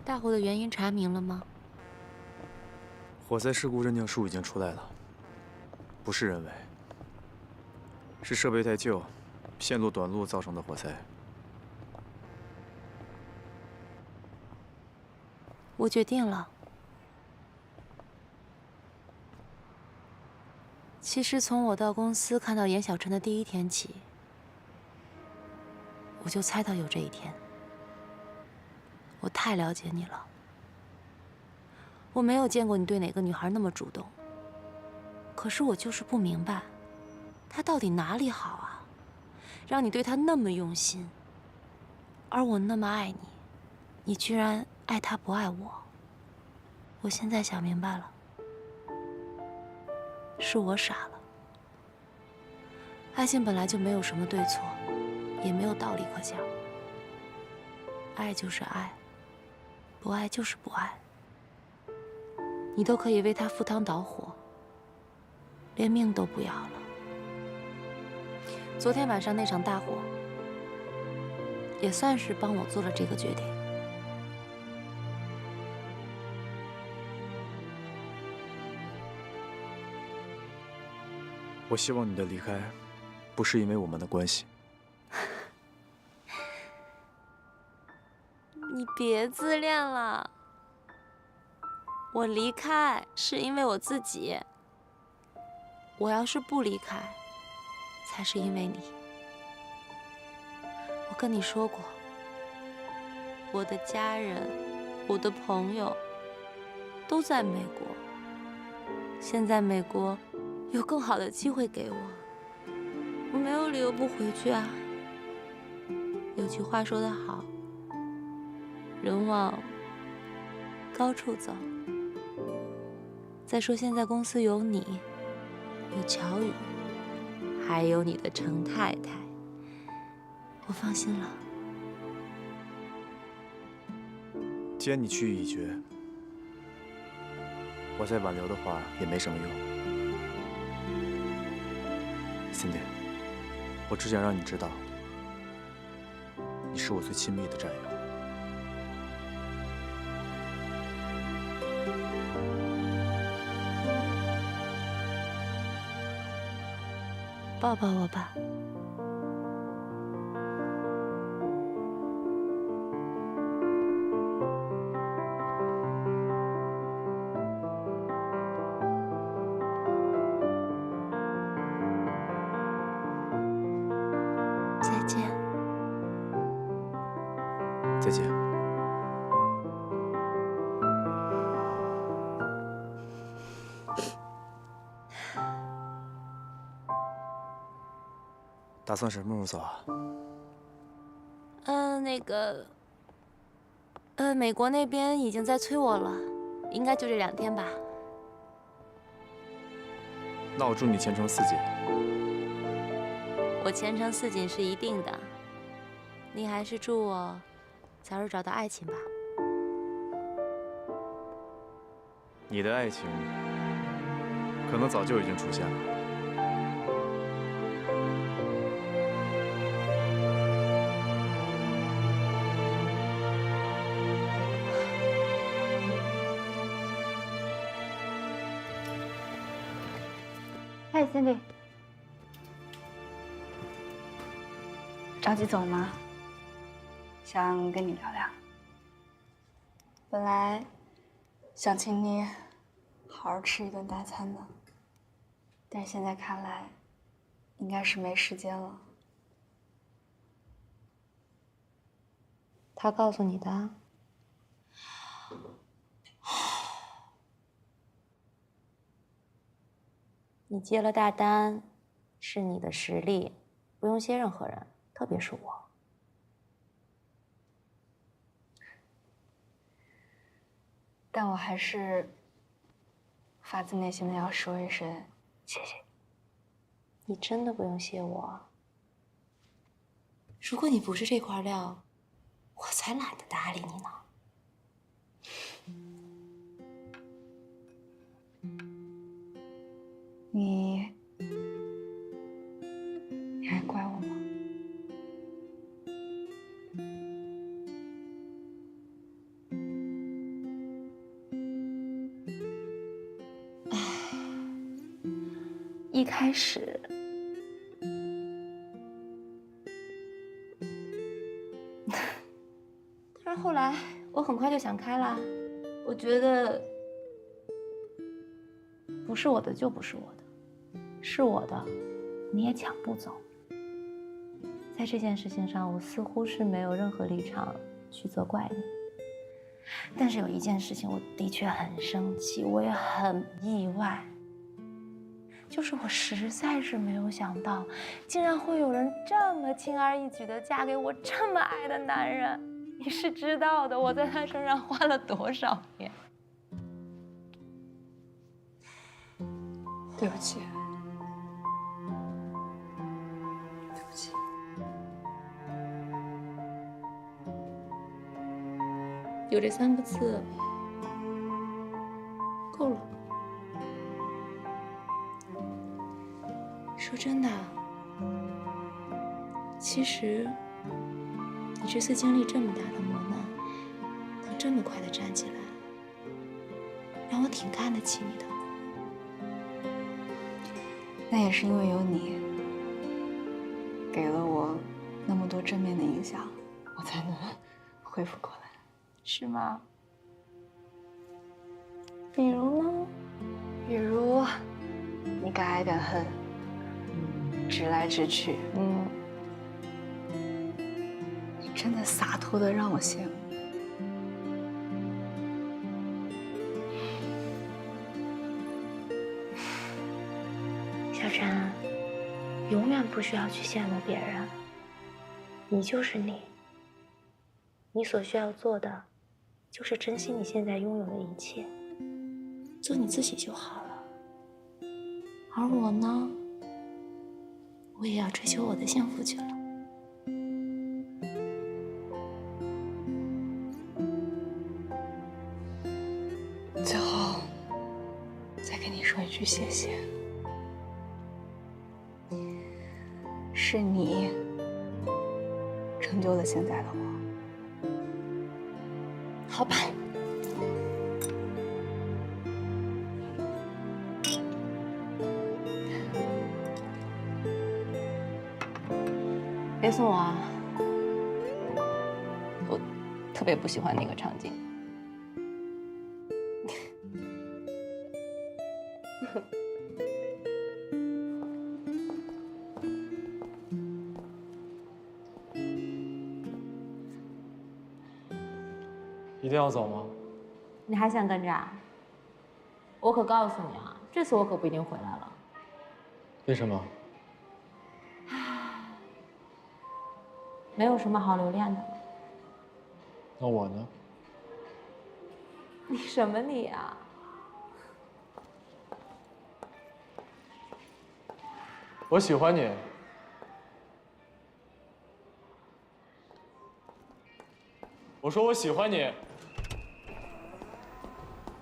大火的原因查明了吗？火灾事故认定书已经出来了，不是人为，是设备太旧、线路短路造成的火灾。我决定了。其实从我到公司看到严小晨的第一天起，我就猜到有这一天。我太了解你了，我没有见过你对哪个女孩那么主动。可是我就是不明白，她到底哪里好啊，让你对她那么用心，而我那么爱你，你居然爱她不爱我。我现在想明白了，是我傻了。爱情本来就没有什么对错，也没有道理可讲。爱就是爱，不爱就是不爱。你都可以为他赴汤蹈火，连命都不要了。昨天晚上那场大火，也算是帮我做了这个决定。我希望你的离开，不是因为我们的关系。你别自恋了。我离开是因为我自己，我要是不离开，才是因为你。我跟你说过，我的家人、我的朋友都在美国，现在美国有更好的机会给我，我没有理由不回去啊。有句话说得好，人往高处走。再说现在公司有你，有乔宇，还有你的程太太，我放心了。既然你去意已决，我再挽留的话也没什么用。Cindy， 我只想让你知道，你是我最亲密的战友。抱抱我吧。再见。再见。打算什么时候走啊？美国那边已经在催我了，应该就这2天吧。那我祝你前程似锦。我前程似锦是一定的，你还是祝我早日找到爱情吧。你的爱情可能早就已经出现了。嗨，Cindy，着急走吗？想跟你聊聊。本来想请你好好吃一顿大餐的，但是现在看来，应该是没时间了。他告诉你的？你接了大单，是你的实力，不用谢任何人，特别是我。但我还是发自内心的要说一声谢谢你真的不用谢我。如果你不是这块料，我才懒得搭理你呢。你还怪我吗？一开始，但是后来我很快就想开了。我觉得不是我的就不是我的，是我的你也抢不走。在这件事情上，我似乎是没有任何立场去责怪你。但是有一件事情，我的确很生气，我也很意外，就是我实在是没有想到，竟然会有人这么轻而易举地嫁给我这么爱的男人。你是知道的，我在他身上花了多少年。对不起，对不起。有这3个字够了。说真的，其实你这次经历这么大的磨难，能这么快的站起来，让我挺看得起你的。那也是因为有你，给了我那么多正面的影响，我才能恢复过来。是吗？比如呢？比如，你敢爱敢恨，直来直去，你真的洒脱的让我羡慕。小陈，永远不需要去羡慕别人，你就是你。你所需要做的，就是珍惜你现在拥有的一切，做你自己就好了。而我呢，我也要追求我的幸福去了。最后，再跟你说一句谢谢。是你成就了现在的我。好吧。别送我啊！我特别不喜欢那个场景。一定要走吗？你还想跟着啊？我可告诉你啊，这次我可不一定回来了。为什么？没有什么好留恋的了。那我呢？你什么你啊？我喜欢你。我说我喜欢你。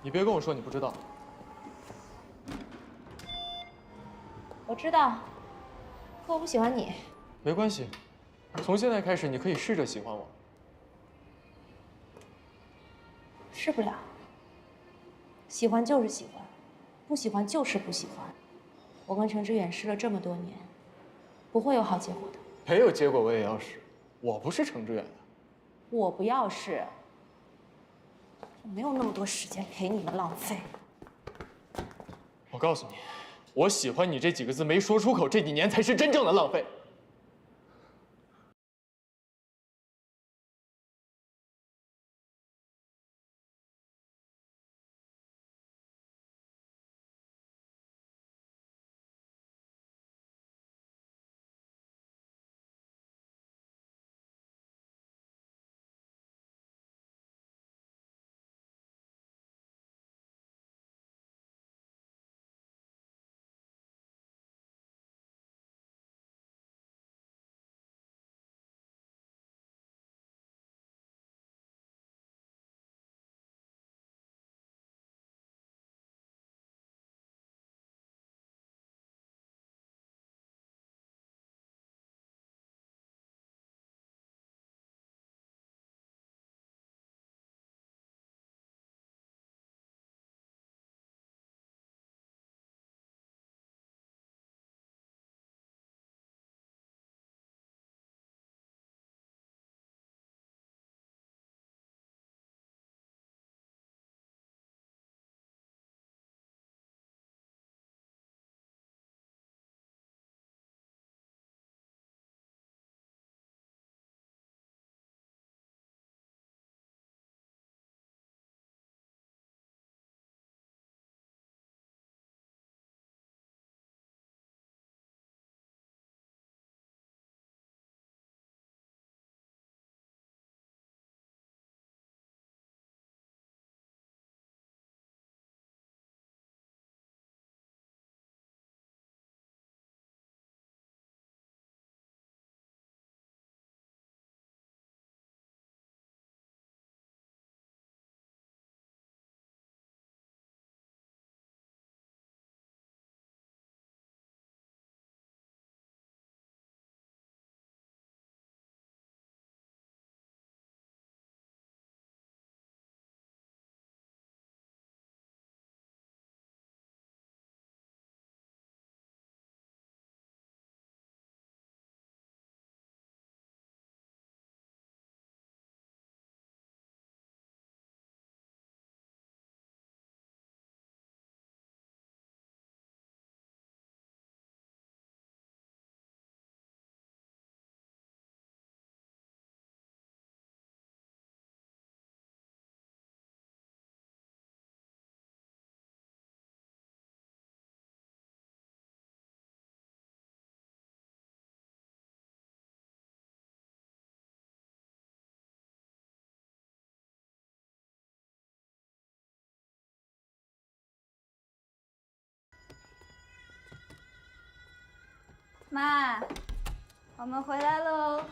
你别跟我说你不知道。我知道，可我不喜欢你。没关系，从现在开始你可以试着喜欢我。试不了。喜欢就是喜欢，不喜欢就是不喜欢。我跟程志远试了这么多年，不会有好结果的。没有结果我也要试，我不是程志远的。我不要试，我没有那么多时间陪你们浪费。我告诉你，我喜欢你这几个字没说出口，这几年才是真正的浪费。妈，我们回来喽。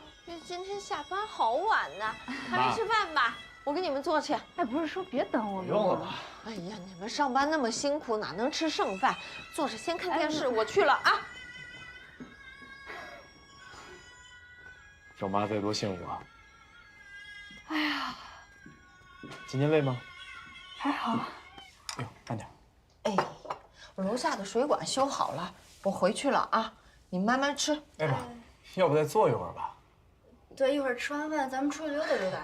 今天下班好晚呢，还没吃饭吧？我给你们做去。哎，不是说别等我们吗？不用了吧？哎呀，你们上班那么辛苦，哪能吃剩饭？坐着先看电视，我去了啊。找妈再多幸福啊！哎呀，今天累吗？还好。哎呦，慢点。哎，我楼下的水管修好了，我回去了啊。你们慢慢吃。哎妈，要不再坐一会儿吧？对，一会儿吃完饭咱们出去溜达溜达。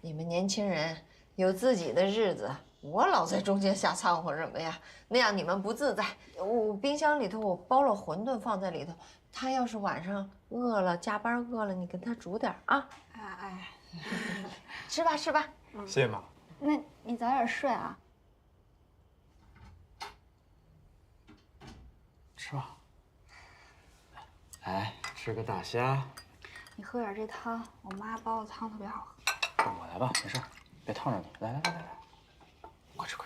你们年轻人有自己的日子，我老在中间瞎掺和什么呀？那样你们不自在。我冰箱里头我包了馄饨放在里头，他要是晚上饿了，加班饿了，你给他煮点啊。哎，吃吧吃吧。谢谢妈。那你早点睡啊。吃吧。来，吃个大虾。你喝点这汤，我妈煲的汤特别好喝。我来吧，没事，别烫着你。来，快吃。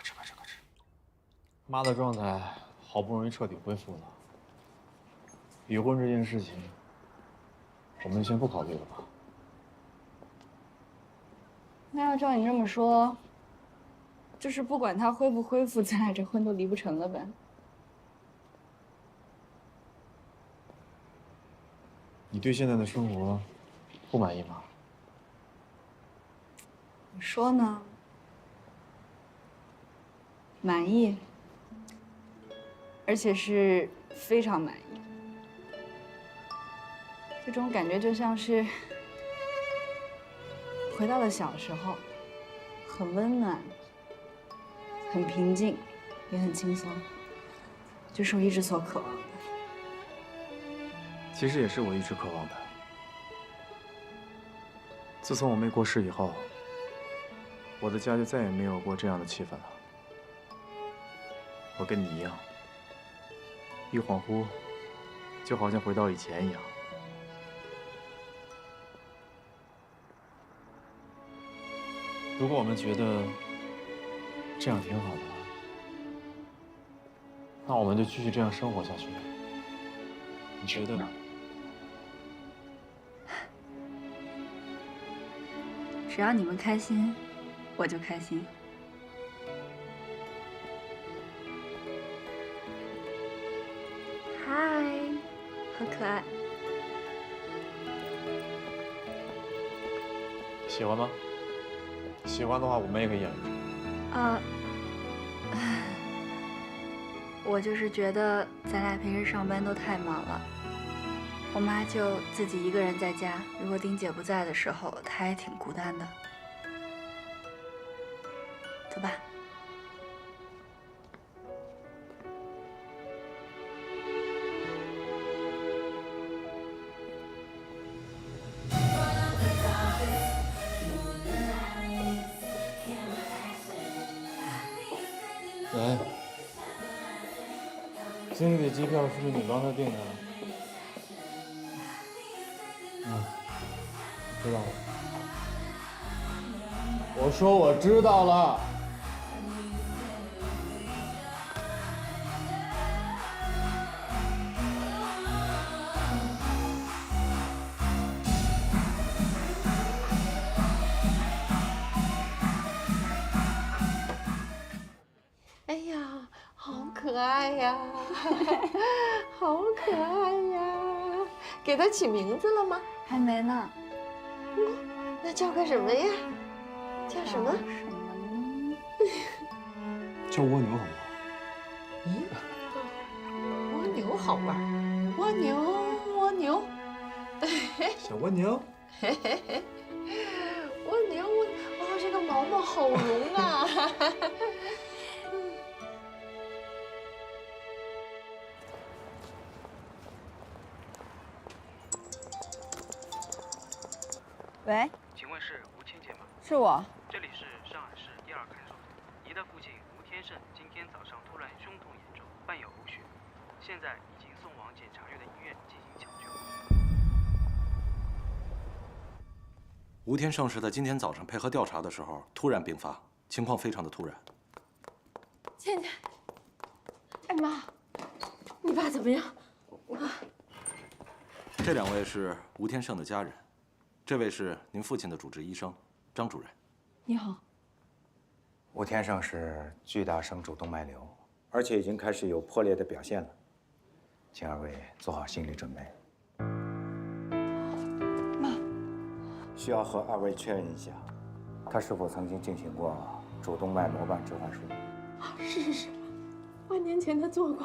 妈的状态好不容易彻底恢复了，离婚这件事情，我们就先不考虑了吧。那要照你这么说，就是不管他恢不恢复，咱俩这婚都离不成了呗？你对现在的生活不满意吗？你说呢？满意，而且是非常满意。这种感觉就像是回到了小时候，很温暖，很平静，也很轻松，就是我一直所渴望的。其实也是我一直渴望的。自从我妹过世以后，我的家就再也没有过这样的气氛了。我跟你一样，一恍惚，就好像回到以前一样。如果我们觉得这样挺好的，那我们就继续这样生活下去。你觉得呢？只要你们开心，我就开心。嗨，好可爱。喜欢吗？喜欢的话，我们也可以演着。啊，我就是觉得咱俩平时上班都太忙了，我妈就自己一个人在家，如果丁姐不在的时候，她也挺孤单的。走吧。来，经理的机票是不是你帮他订的？知道了。我说我知道了。哎呀，好可爱呀，好可爱呀！给它起名字了吗？还没呢。那叫个什么呀？叫什么？什么呢？叫蜗牛好不好？咦，蜗牛好玩，蜗牛，小蜗牛。蜗牛，哇，这个毛毛好绒啊！喂，请问是吴芊姐吗？是我。这里是上海市第2看守所，您的父亲吴天胜今天早上突然胸痛严重，伴有呕血，现在已经送往检察院的医院进行抢救。吴天胜是在今天早上配合调查的时候突然病发，情况非常的突然。芊芊，哎妈，你爸怎么样？这2位是吴天胜的家人，这位是您父亲的主治医生张主任。你好。吴天胜是巨大生主动脉瘤，而且已经开始有破裂的表现了，请2位做好心理准备。妈，需要和2位确认一下，他是否曾经进行过主动脉膜瓣置换术。是，8年前他做过。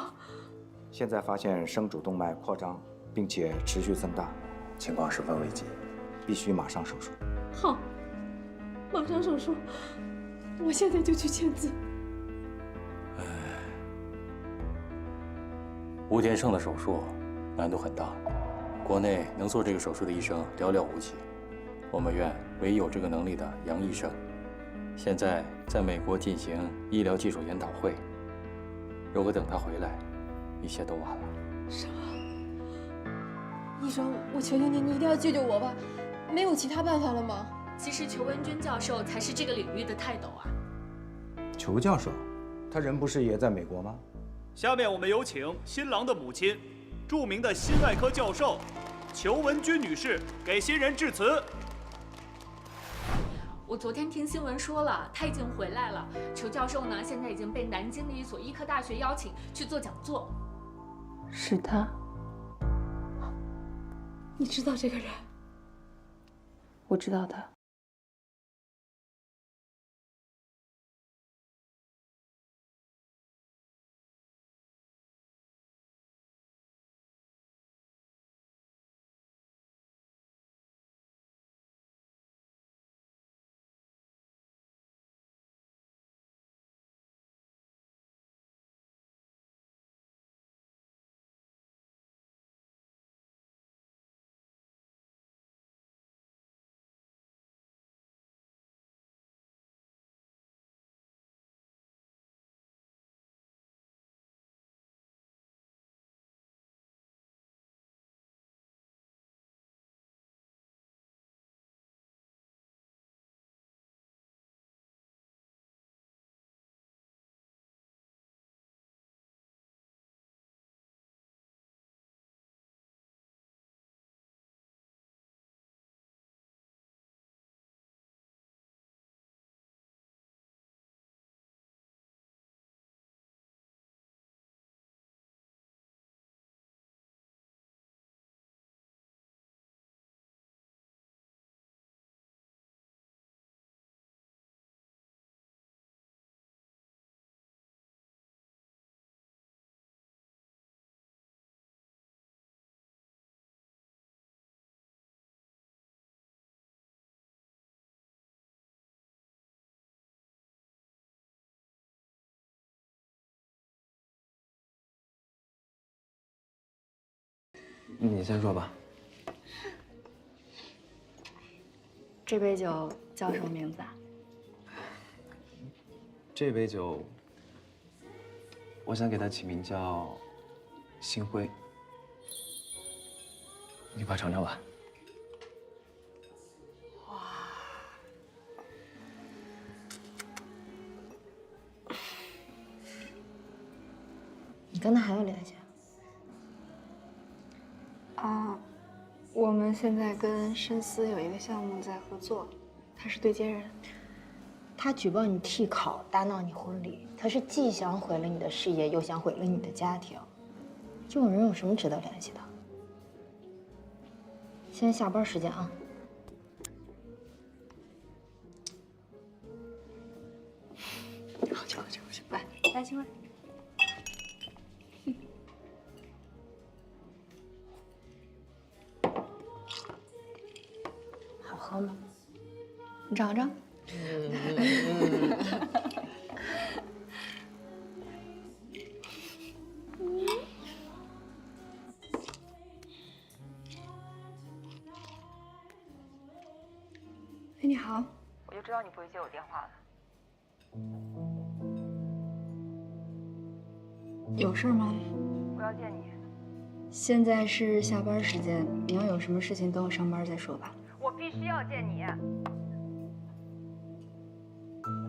现在发现生主动脉扩张，并且持续增大，情况十分危急，必须马上手术。好，马上手术，我现在就去签字。吴天胜的手术难度很大，国内能做这个手术的医生寥寥无几。我们院唯一有这个能力的杨医生，现在在美国进行医疗技术研讨会。如果等他回来，一切都晚了。什么？医生，我求求你，你一定要救救我吧！没有其他办法了吗？其实裘文君教授才是这个领域的泰斗啊。裘教授，他人不是也在美国吗？下面我们有请新郎的母亲，著名的心外科教授裘文君女士给新人致辞。我昨天听新闻说了，他已经回来了。裘教授呢，现在已经被南京的一所医科大学邀请去做讲座。是他？你知道这个人？我知道他。你先说吧。这杯酒叫什么名字啊？这杯酒，我想给它起名叫“星辉”。你快尝尝吧。你跟他还有联系？啊，我们现在跟深思有一个项目在合作，他是对接人。他举报你替考，大闹你婚礼，他是既想毁了你的事业，又想毁了你的家庭。这种人有什么值得联系的？现在下班时间啊。好去，来，来，请问。好喝吗？你尝尝。哎，你好。我就知道你不会接我电话的。有事吗？我要见你。现在是下班时间，你要有什么事情等我上班再说吧。我必须要见你。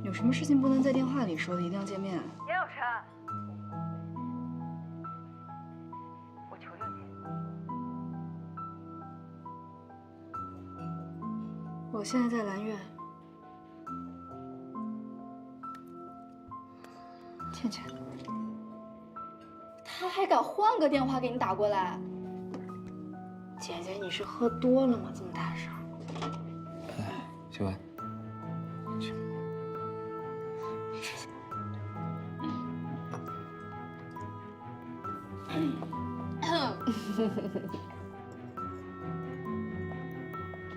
有什么事情不能在电话里说的，一定要见面。严有辰，我求求你，我现在在兰苑。倩倩，他还敢换个电话给你打过来？姐姐，你是喝多了吗？这么大声。秀文，去。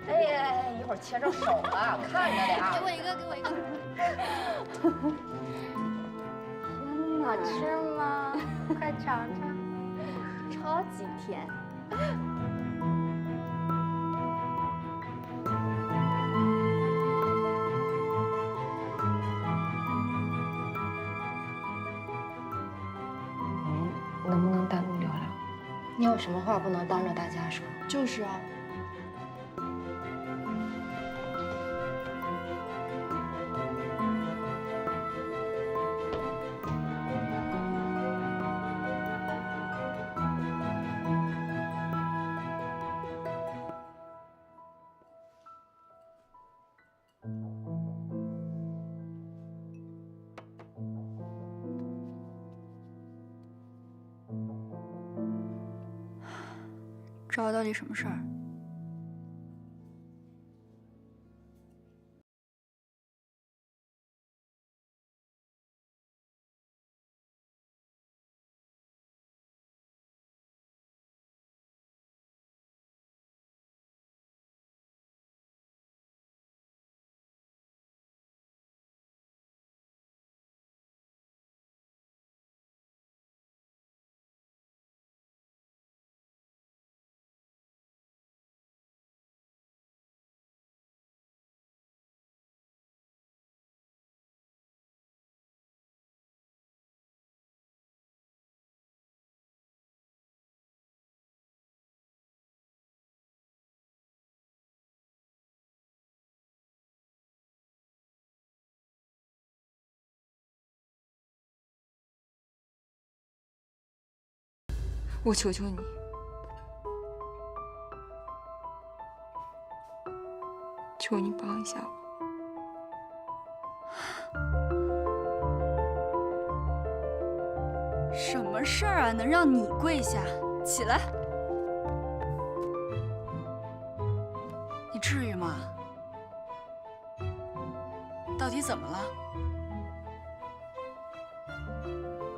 哎呀，一会儿切着手了，看着点。给我一个，给我一个。好吃吗？快尝尝。超级甜。能不能单独聊聊？你有什么话不能当着大家说？就是啊。找我到底什么事儿？我求求你，求你帮一下我。什么事儿啊，能让你跪下？起来！你至于吗？到底怎么了？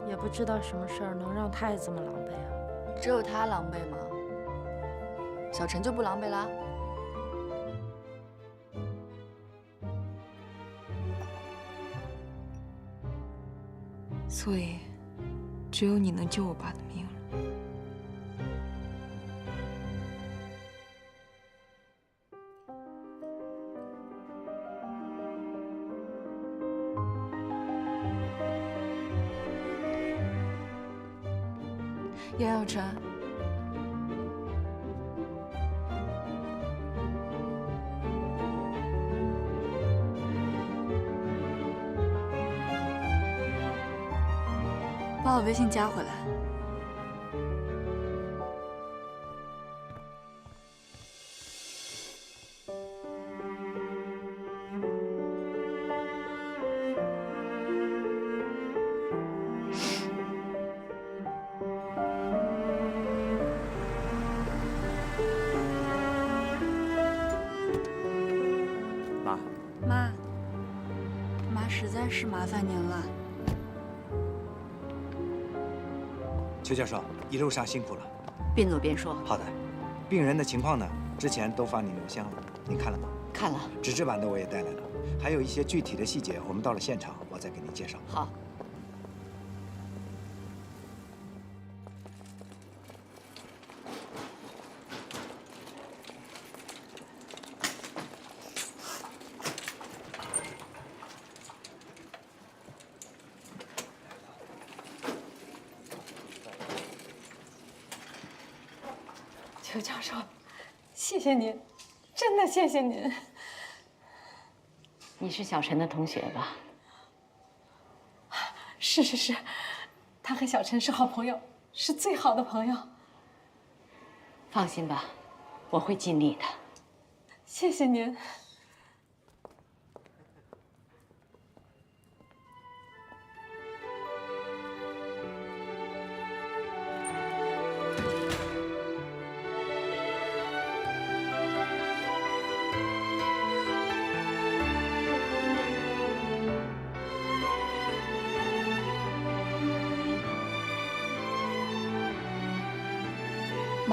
也不知道什么事儿能让他也这么狼狈啊。只有他狼狈吗？小陈就不狼狈啦？所以，只有你能救我爸的命了。杨耀晨，把我微信加回来。妈，实在是麻烦您了。邱教授，一路上辛苦了。边走边说。好的。病人的情况呢，之前都发你邮箱了，您看了吗？看了。纸质版的我也带来了，还有一些具体的细节，我们到了现场，我再给您介绍。好。邱教授，谢谢您，真的谢谢您。你是小陈的同学吧？是，他和小陈是好朋友，是最好的朋友。放心吧，我会尽力的。谢谢您。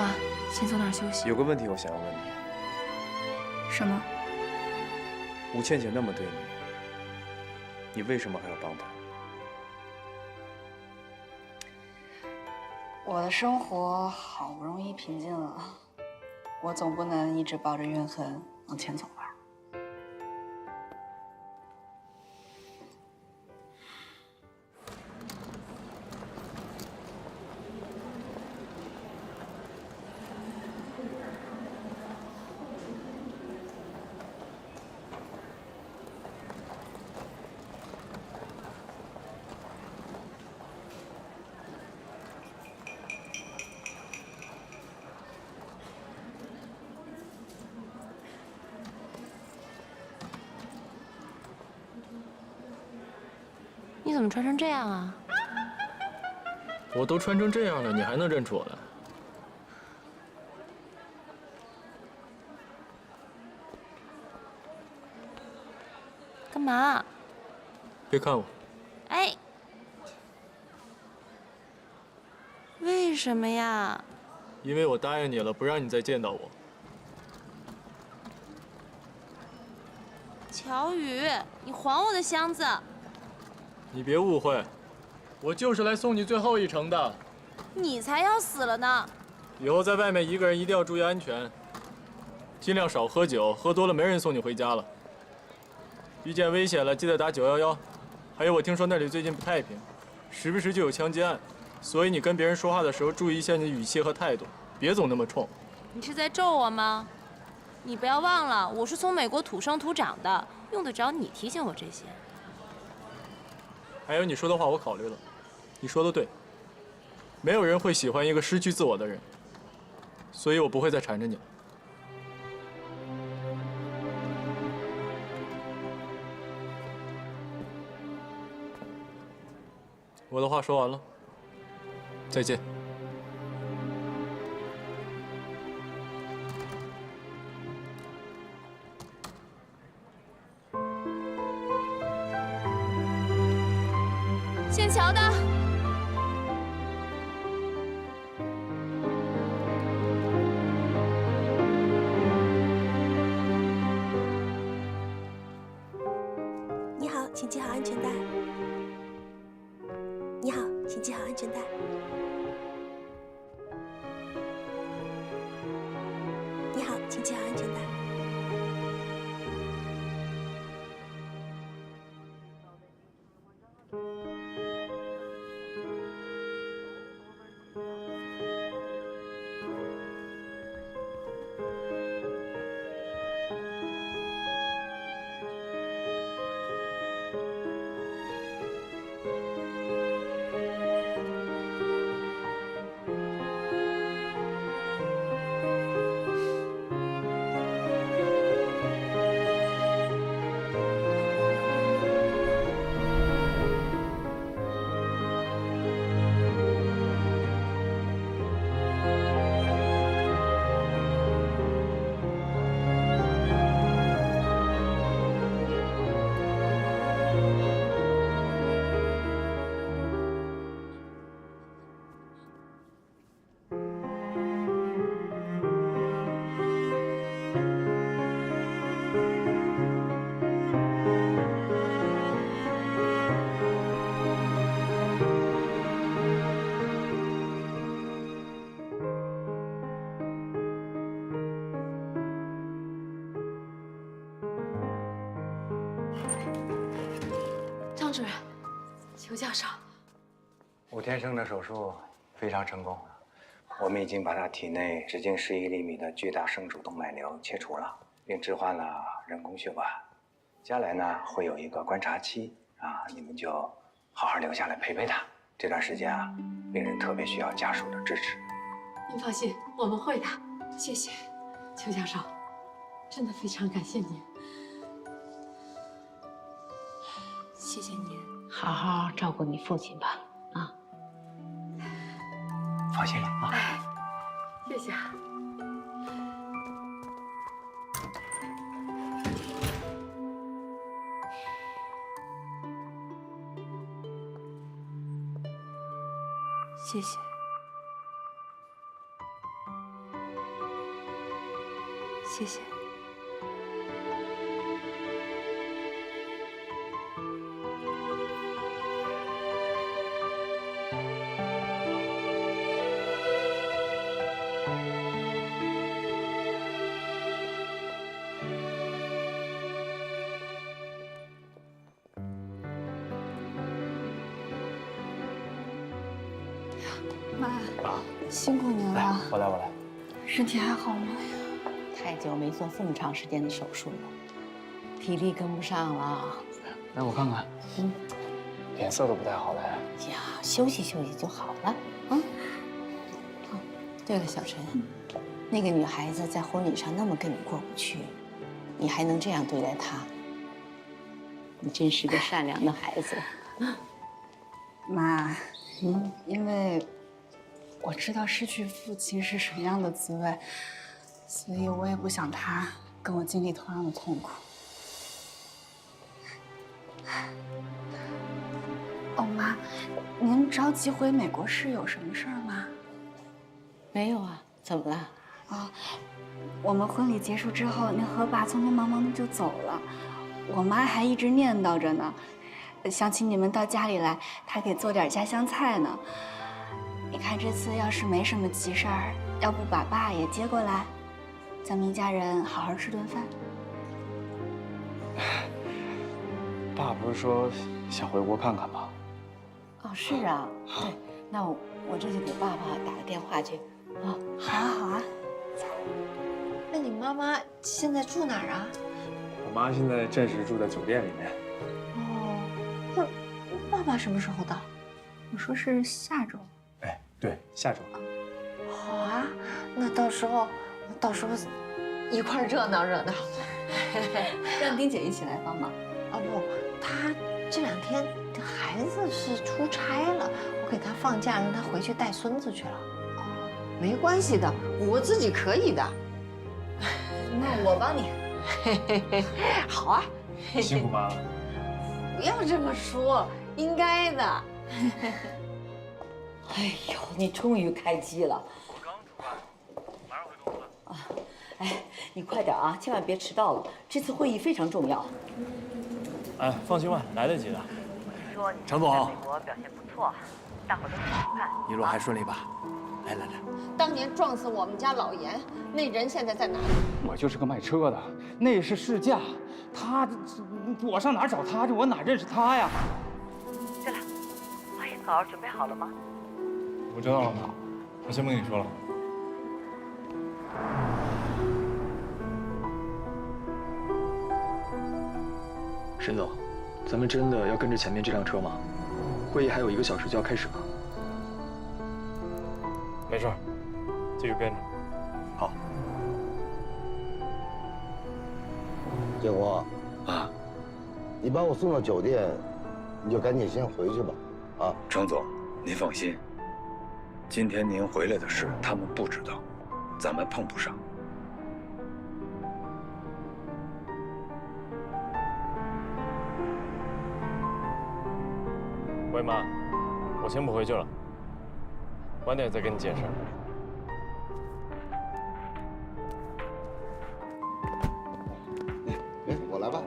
妈，先坐那儿休息。有个问题我想要问你，什么？吴倩倩那么对你，你为什么还要帮她？我的生活好不容易平静了，我总不能一直抱着怨恨往前走吧？你怎么穿成这样啊？我都穿成这样了，你还能认出我来？干嘛？别看我。哎，为什么呀？因为我答应你了，不让你再见到我。乔宇，你还我的箱子！你别误会，我就是来送你最后一程的。你才要死了呢！以后在外面一个人一定要注意安全，尽量少喝酒，喝多了没人送你回家了。遇见危险了，记得打911。还有，我听说那里最近不太平，时不时就有枪击案，所以你跟别人说话的时候注意一下你的语气和态度，别总那么冲。你是在咒我吗？你不要忘了，我是从美国土生土长的，用得着你提醒我这些？还有你说的话我考虑了，你说的对，没有人会喜欢一个失去自我的人，所以我不会再缠着你了。我的话说完了，再见。姓乔的，你好，请系好安全带。你好，请系好安全带。你好，请系好安全带。张主任，裘教授，吴天生的手术非常成功，我们已经把他体内直径11厘米的巨大生主动脉瘤切除了，并置换了人工血管。将来呢，会有一个观察期啊，你们就好好留下来陪陪他。这段时间啊，病人特别需要家属的支持。您放心，我们会的。谢谢，裘教授，真的非常感谢您。谢谢您，好好照顾你父亲吧，啊。放心了啊。哎，谢谢。谢谢。谢谢。妈，辛苦您了。我来。身体还好吗？太久没做这么长时间的手术了，体力跟不上了。来，我看看。脸色都不太好嘞。呀，休息休息就好了啊。哦，对了，小陈，那个女孩子在婚礼上那么跟你过不去，你还能这样对待她？你真是个善良的孩子。妈，因为我知道失去父亲是什么样的滋味，所以我也不想他跟我经历同样的痛苦。哦，妈，您着急回美国是有什么事儿吗？没有啊，怎么了？啊，我们婚礼结束之后，您和爸匆匆忙忙的就走了，我妈还一直念叨着呢，想请你们到家里来，她给做点家乡菜呢。你看这次要是没什么急事儿，要不把爸也接过来，咱们一家人好好吃顿饭。爸不是说想回国看看吗？哦，是啊，对，那我这就给爸爸打个电话去。啊，好啊，好啊。那你妈妈现在住哪儿啊？我妈现在暂时住在酒店里面。哦，那爸爸什么时候到？我说是下周。哎，对，下周。好啊，那到时候一块热闹热闹。让丁姐一起来帮忙。啊不，她这2天孩子是出差了，我给她放假，让她回去带孙子去了。哦，没关系的，我自己可以的。那我帮你。好啊。辛苦妈了。不要这么说，应该的。哎呦，你终于开机了。我刚出来，马上回公司。啊，哎，你快点啊，千万别迟到了，这次会议非常重要。哎，放心吧，来得及的。说你程总好，在美国表现不错，大伙都很期盼。一路还顺利吧？来，当年撞死我们家老严，那人现在在哪里？我就是个卖车的，那是试驾，我上哪找他去？我哪认识他呀？对了，花椰枣准备好了吗？我知道了，妈，我先不跟你说了。沈总，咱们真的要跟着前面这辆车吗？会议还有1个小时就要开始了。没事，继续跟着。好。建国啊，你把我送到酒店，你就赶紧先回去吧。啊，程总，您放心，今天您回来的事他们不知道，咱们碰不上。喂，妈，我先不回去了，晚点再跟你解释。我来吧。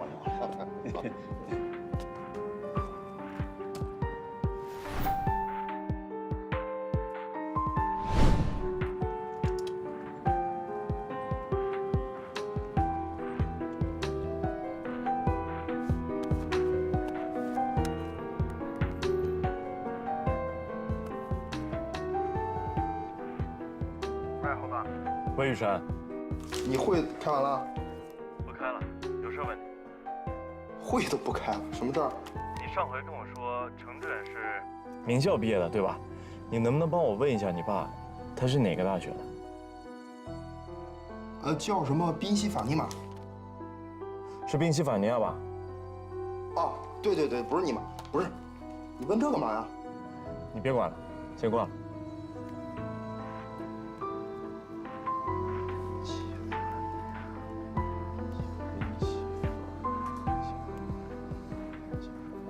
喂，侯爸。喂，雨辰，你会开完了？我开了，有事问你。会都不开了，什么事儿？你上回跟我说程志远是名校毕业的，对吧？你能不能帮我问一下你爸，他是哪个大学的？叫什么宾夕法尼玛？是宾夕法尼亚吧？哦，对，不是你玛，不是。你问这干嘛呀？你别管了，先挂了。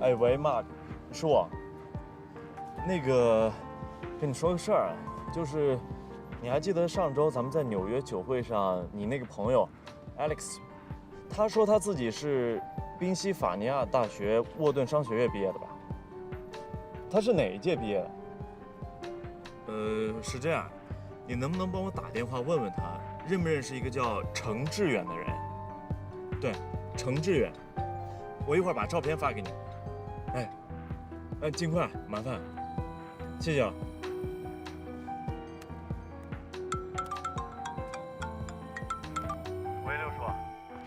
哎喂，妈，是我。那个，跟你说个事儿，就是，你还记得上周咱们在纽约酒会上，你那个朋友 Alex， 他说他自己是宾夕法尼亚大学沃顿商学院毕业的吧？他是哪一届毕业的？是这样，你能不能帮我打电话问问他，认不认识一个叫程志远的人？对，程志远，我一会儿把照片发给你。尽快，麻烦，谢谢啊。喂，六叔，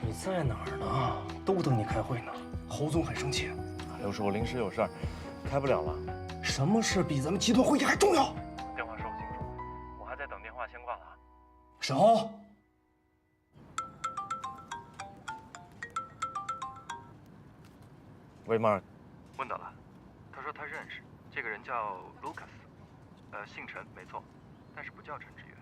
你在哪儿呢？都等你开会呢。侯总很生气。六叔，我临时有事儿，开不了了。什么事比咱们集团会议还重要？电话说不清楚，我还在等电话，先挂了啊。沈侯。喂，Mark。问到了，他说他认识这个人叫 Lucas，姓陈，没错，但是不叫陈志远。